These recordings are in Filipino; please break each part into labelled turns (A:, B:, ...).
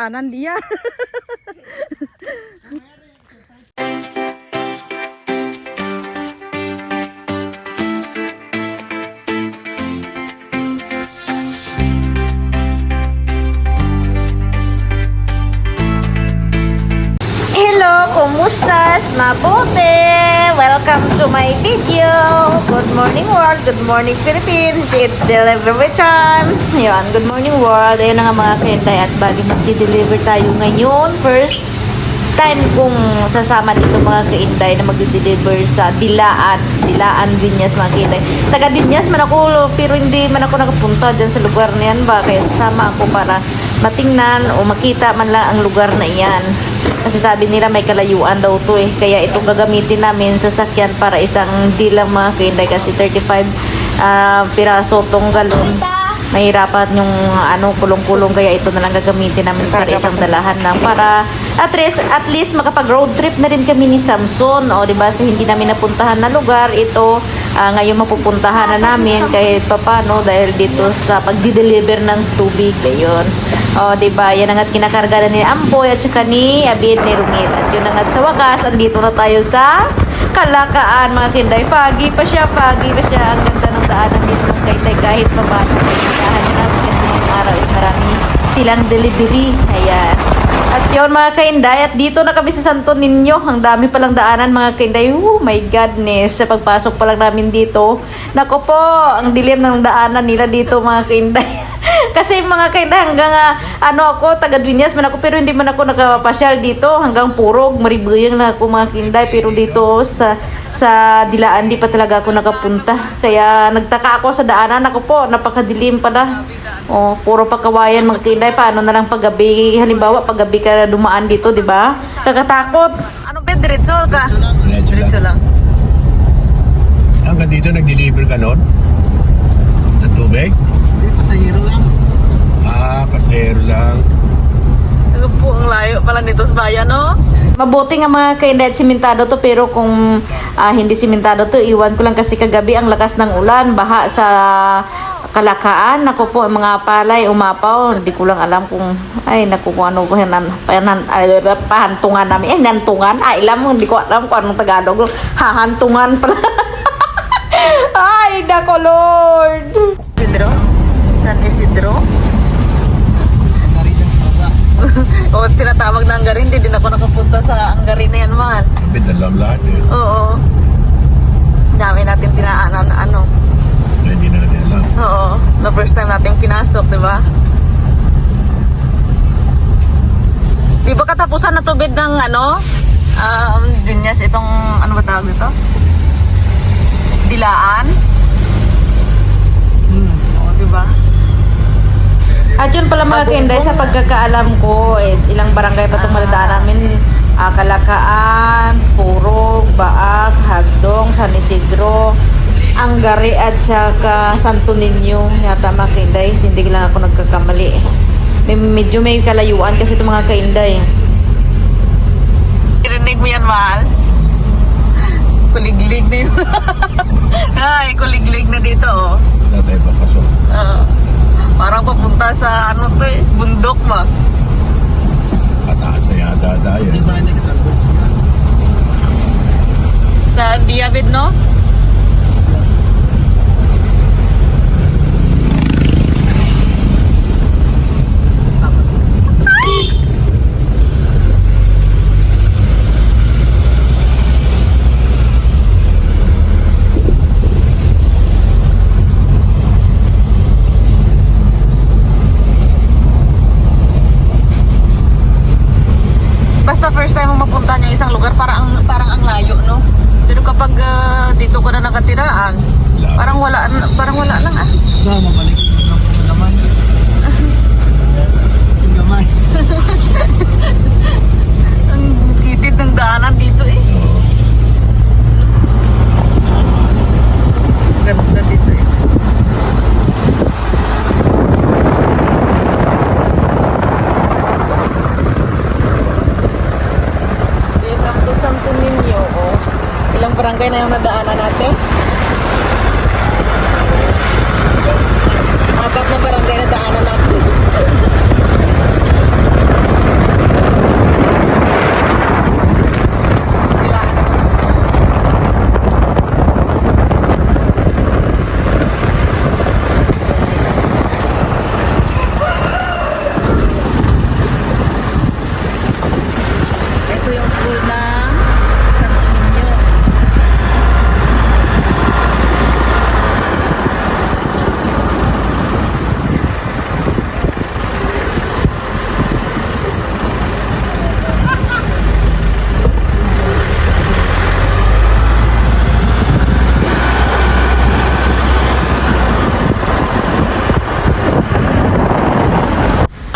A: daanan diya.
B: Kumusta's? Mabuti! Welcome to my video! Good morning world! Good morning Philippines! It's delivery time! Ayan, good morning world! Ayan na nga mga kainday at bali magdi-deliver tayo ngayon. First time kong sasama dito mga kainday na magdi-deliver sa Dilaan, Viñas mga kainday. Taga Viñas man ako pero hindi man ako nakapunta dyan sa lugar na yan ba? Kaya sasama ako para matingnan o makita man lang ang lugar na iyan. Kasi sabi nila may kalayuan daw to eh. Kaya itong gagamitin namin sa sakyan para isang dilang mga kainday kasi 35 piraso tong galon. Mahirapan yung kulong-kulong kaya ito na lang gagamitin namin para isang dalahan lang para at least makapag road trip na rin kami ni Samson o di ba sa hindi namin napuntahan na lugar ito ngayon mapupuntahan na namin kahit papano dahil dito sa pagdi-deliver ng tubig ayun. O di ba yan ang kinakarga na ni Amboy at saka ni Abid ni Rumil at yun ang sa wakas andito na tayo sa Kalakaan mga kinday. Foggy pa siya ang ganda ng daanan dito ng Taytay kahit papano kasi yung araw is marami silang delivery. Ayan. At yun mga kainday, at dito na kami sa Santo Niño. Ang dami palang daanan mga kainday. Oh my godness. Sa pagpasok pa lang namin dito. Nako po, ang dilim ng daanan nila dito mga kainday. Kasi mga kainday hanggang ako, taga Dueñas man ako pero hindi man ako nakapasyal dito. Hanggang Purog, Maribuyang lang ako mga kainday. Pero dito sa Dilaan di pa talaga ako nakapunta. Kaya nagtaka ako sa daanan. Ako po, napakadilim pala. Oh, puro pagkawayan mga kainday. Paano na lang paggabi? Halimbawa, paggabi ka dumaan dito, di ba? Kakatakot. Ano ba? Diretso ka? Diretso lang.
C: Hanggang dito nag-deliver ka nun? Ng tubig?
A: Pasahero lang.
C: Pasahero lang.
A: Ano po ang layo pala dito sa bayan, no?
B: Mabuti nga mga kainday at simentado to pero kung hindi simentado to, iwan ko lang kasi kagabi ang lakas ng ulan, baha sa Kalakaan. Naku po, mga palay umapaw. Hindi ko lang alam kung naku kung ano pahantungan namin. Nantungan. Hindi ko alam kung anong Tagalog. Hahantungan pala. Ay, naku Lord.
A: Isidro? San Isidro? O, tinatawag na Angarin. Hindi din ako nakapunta sa Angarin na yan, mahal.
C: Bitalam lahat eh.
A: Oo. Dami natin tinaanan,
C: Hindi na natin alam.
A: Oo. The first time natin pinasok, di ba? Di ba katapusan na tubig ng Dueñas itong, ano ba tawag dito? Dilaan? Oo, di ba?
B: At yun pala mga kainday, sa pagkakaalam ko is ilang barangay pa itong maladaan namin. Kalakaan, Purog, Baag, Hagdong, San Isidro, Anggari at saka Santo Niño. Yata mga kainday, hindi lang ako nagkakamali. Medyo may kalayuan kasi itong mga kainday.
A: Irinig mo yan, mahal? Kuliglig na yun. Ay, kuliglig na dito, oh.
C: Wala tayo papasok.
A: Parang papunta sa bundok ba?
C: Pataas na yata tayo.
A: Sa Diabid, no? Basta first time mo mapuntahan yung isang lugar, parang ang layo, no? Pero kapag dito ka na nakatiraan, parang wala lang
D: Mabalik yung naman. Yung gamay.
A: Ang kitid ng daanan dito eh. Ganda dito eh. Welcome to Santo Niño. Oh. Ilang barangay na yung nadaanan natin? 4 na barangay na daanan natin.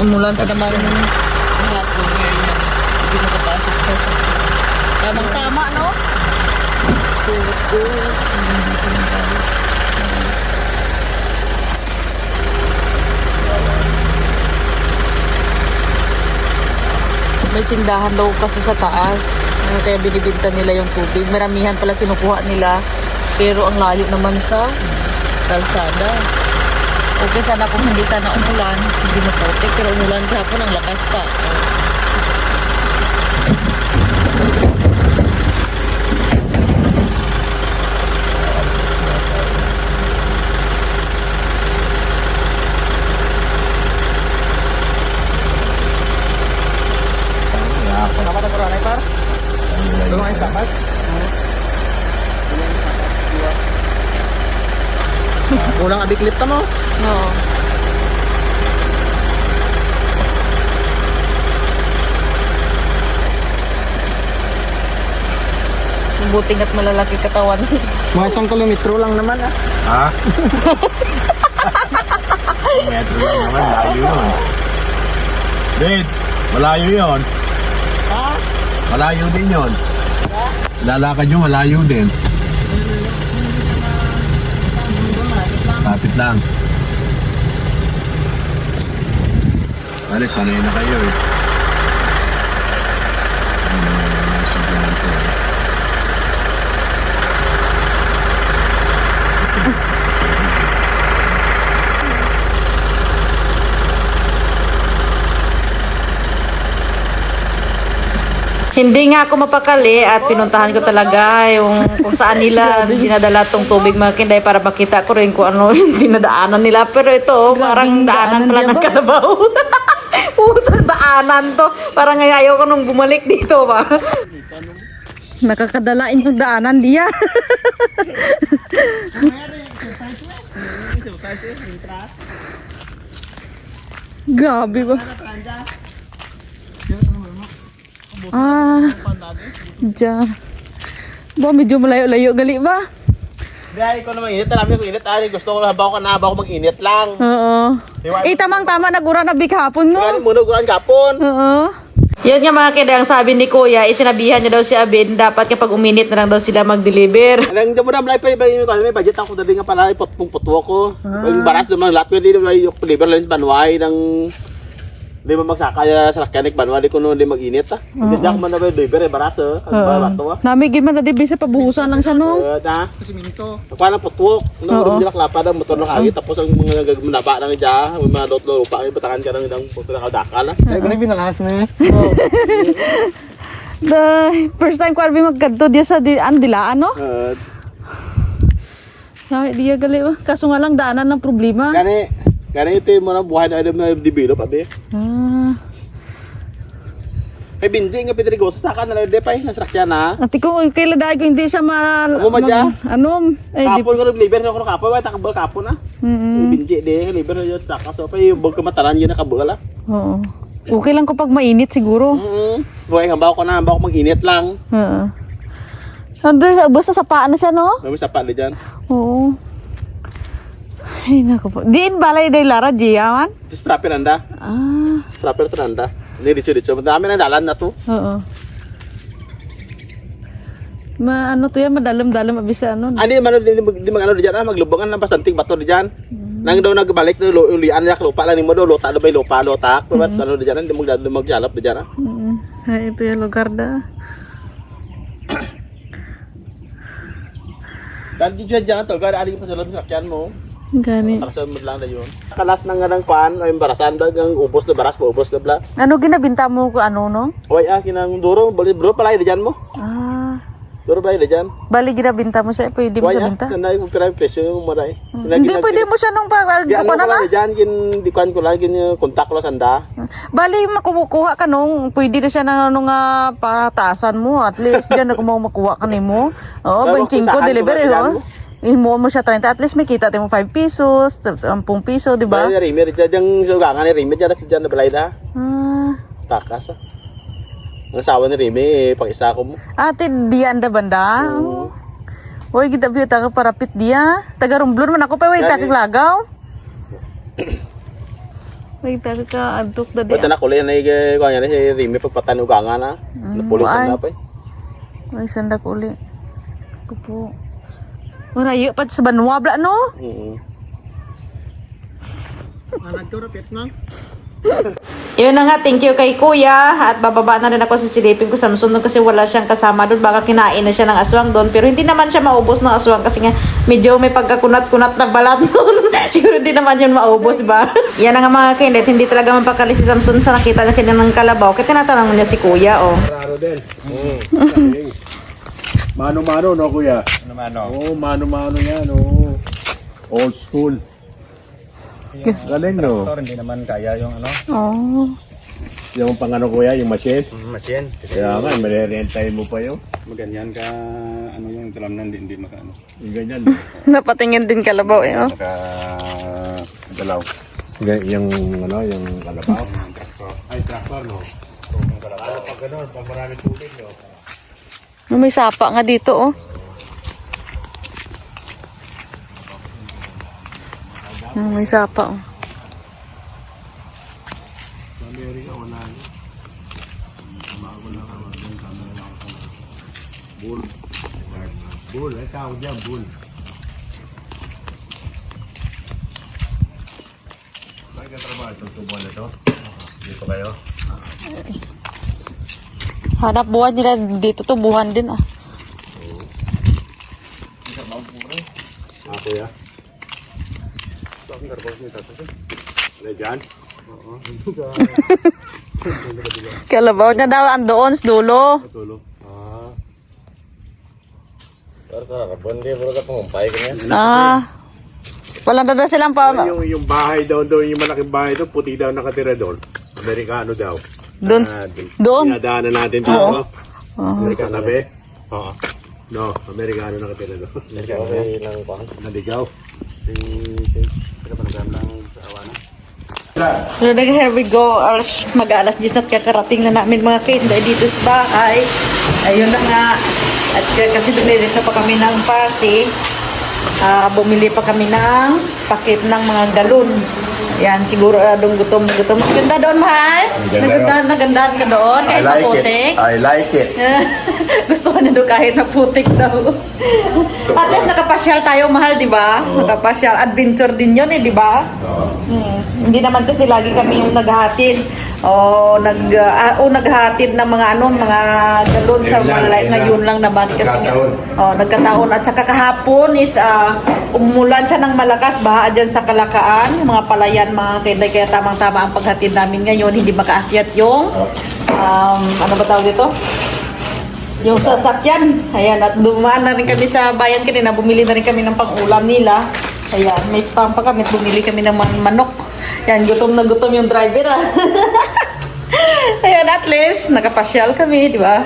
A: Umulan pa naman ng hapon ngayon. Hindi nakapasok sa sakit. Tamang-tama, no? Kurot-kurot. May tindahan daw kasi sa taas. Kaya binibinta nila yung tubig. Maramihan pala kinukuha nila. Pero ang layo naman sa kalsada. Okay sana kung hindi sana umulan. Hindi maputi. Pero umulan kahapon ang lakas pa.
D: Dapat ang corona par. Doon ay dapat. Kulang abiklip ta mo.
A: Oo. Buti nga't malalaki katawan.
D: Mga 1 kilometro lang naman ah.
C: Ha? Metro lang naman, layo yun. Wait, malayo yun.
D: Ha?
C: Malayo din yun. Lalakad nyo, malayo din. Kapit lang. Ano, sanay na kayo eh.
B: Hindi nga ako mapakali at pinuntahan ko talaga yung kung saan nila dinadala tong tubig mga kinday para makita ko rin kung ano yung dinadaanan nila. Pero ito, parang daanan pala ng Kalabaw. Puta, daanan to. Parang ayaw ko nung bumalik dito ba.
A: Nakakadalain yung daanan diya. Grabe ba? Diyan. Ba, medyo malayo-layo gali ba?
D: Dahil ko naman init, alam ko init. Ari, gusto ko habaw ka na, habaw ko mag-init lang.
A: Oo. Tamang-tama nagura na big hapon mo.
D: Kaya muna guran kapon.
A: Oo.
B: Yan nga mga kinday, ang sabi ni Kuya, isinabihan niya daw si Abin, dapat kapag uminit na lang daw sila mag-deliver.
D: Alang mo na malay pa yung may budget ako dali nga pala putwa ko. Yung baras naman lahat pwede naman yung liver lang sa banway ng di ba magsakaya sa mechanic banway di ko no di mag-init ah. Hindi ako man na liver baras ang bato ah.
A: Namigin man na di bisa pabuhusan lang siya no.
D: Na siminto. Kuha ng putwok, no di klapa da motor na kagi tapos ang mga manaba nang diya, may mga dotlo pa ay batakan ka nang dang putra ka dakal ah. Ay ko na binalas na.
A: First time ko albi magkadto diya sa dilaan no. Sabi diya gali ba? Kaso nga lang daanan ng problema.
D: Gani ito yung mga buhay na item na develop abi. May binji nga Pedrigo sa kan na de pa sa sakyan na.
A: Ati ko kailan dahil ko hindi siya ano
D: Kapon ko liver ko kapon wa takabal kapon na. May binji de liver yo saka so pa yung bag kamataran yun nakabala.
A: Oo. Okay lang kapag mainit siguro.
D: Buhay hambaw ko na hambaw ko mag-init lang.
A: Oo. Basta sa paan na siya no?
D: May sapa na diyan.
A: Oo. Ay nako po. Diin balay day Lara Jiyaman?
D: Dis proper anda. Proper to anda. Ni dicho madami na dalan na to.
A: Oo. Ano to yan madalam-dalam abisa ano.
D: Ani man di magano diyan maglubangan na bastanting bato diyan. Nang daw nagbalik na ulian yak lupa lang nimo do lota do bay lupa lotak. But ano diyan di magjalap diyan.
A: Ay ito yung lugar da.
D: Dan diyan to gara ali pa sa loob sa sakyan mo.
A: Gani.
D: Taksan mo lang na yun. Kalas na nga ng pan, ay barasan dag ang ubos na baras, ubos na bla.
A: Ano ginabinta mo ko ano no?
D: Oy kinang duro, bro palay diyan mo. Duro palay diyan.
A: Bali ginabinta mo siya, pwede mo siya binta?
D: Nanay ko pira presyo yung maray.
A: Hindi pwede mo siya nung
D: ano
A: na na.
D: Diyan kin di kan ko lang kin kontak lo sanda.
A: Bali makukuha ka nung pwede na siya ng ano nga patasan mo at least diyan na kung makuha ka nimo. Oo, 25 delivery ho. Imo mo siya 30 at least may kita mo 5 pesos, 10 piso, di ba?
D: Ay rimi diyan sugangan ni rimi diyan diyan na balay da. Takas. Ang sawa ni rimi pag isa ko mo.
A: Ate diyan da banda. Oy kita biyo ta parapit dia. Taga Romblon man ako pa way ta lagaw. Ay, taga ka, adtok na
D: Pwede
A: di.
D: na kulay na yung kanya na si Rimi pagpatan ugangan na. Napulis
A: ay.
D: na pa eh.
A: Ay, sandak uli. Kupo. Marayo pa sa banwabla, no?
D: Nagturapit na.
B: Yun na nga, thank you kay Kuya. At bababa na rin ako sa silipin ko sa Samsung kasi wala siyang kasama doon. Baka kinain na siya ng aswang doon. Pero hindi naman siya maubos ng aswang kasi nga medyo may pagkakunat-kunat na balat doon. Siguro hindi naman yun maubos, diba? Yan na nga mga kindet. Hindi talaga mapakali si Samson sa nakita niya kanya ng kalabaw. Kaya tinatanong niya si Kuya, oh.
C: Raro din. Mano-mano, no, kuya?
D: Mano.
C: Oo, mano-mano yan, oo. Old school. Galing, no?
D: Hindi naman kaya yung ano.
A: Oh.
C: Yung pangano, kuya, yung machine.
D: Machine.
C: Kaya nga, malirentahin mo pa yun.
D: Maganyan ka, ano yung talam na hindi makano.
C: Yung ganyan.
A: Napatingin din kalabaw, eh, no?
D: Dalaw.
C: Yung, ano, yung kalabaw.
D: Ay, tractor, no?
C: Ano pag gano'n, pag maraming tubig, no?
A: May sapa nga dito, oh. May sapa, oh.
C: Bull, ay tawag dyan, bull. Bakit ka trabaho itong tubo na ito? Dito kayo?
A: Hanap buwan nila dito, tubuhan din, ah.
C: Ako ya. Bakit karbaw niya tatapos? Ano dyan?
A: Kalabaw niya daw, andoon sa dulo.
C: Tulo.
A: Walang dada silang pa.
C: Yung bahay daw doon, yung malaking bahay doon, puti daw nakatira doon. Amerikano daw.
A: Doon. Doon.
C: Dinadaanan natin dito. Amerikano be? Oo. No, Amerikano nakatira doon. Naligaw.
A: So here we go. Mag-alas 10 na kakarating na namin mga kinday dito sa bahay. Ayun na nga. At kasi dumiretso pa kami ng pasi. Bumili pa kami ng pakit ng mga galon. Yan, siguro gutom na gutom. Ganda doon, mahal? Nagandahan ka doon? Kahit maputik?
C: I like it.
A: Gusto ka na doon kahit maputik daw. At least nakapasyal tayo, mahal, di ba? Nakapasyal. Adventure din yun, eh, di ba? Hindi naman kasi lagi kami yung naghahatid. O naghahatid ng mga mga galon sa mga ngayon lang naman kasi nagkataon at saka kahapon is umulan siya ng malakas, baha dyan sa Kalakaan, yung mga palayan, mga kinday, kaya tamang-tama ang paghatid namin ngayon, hindi makaakyat yung ano ba tawag dito? Yung sasakyan. Ayan, at dumaan na rin kami sa bayan kanina, bumili na rin kami ng pang-ulam nila. Ayan, may spam pa kami, bumili kami ng manok. Yan, gutom na gutom yung driver, ah. Ayan, at least, nakapasyal kami, di ba?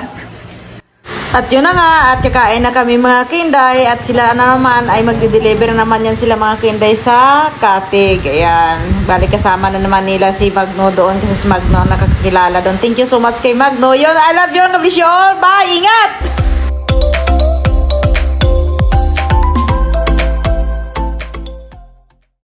A: At yun na nga, at kakain na kami mga kinday, at sila na naman ay magde-deliver naman yan sila mga kinday sa Katig. Ayan, balik kasama na naman nila si Magno doon kasi si Magno nakakilala doon. Thank you so much kay Magno. Yun, I love you, God bless you all. Bye, ingat!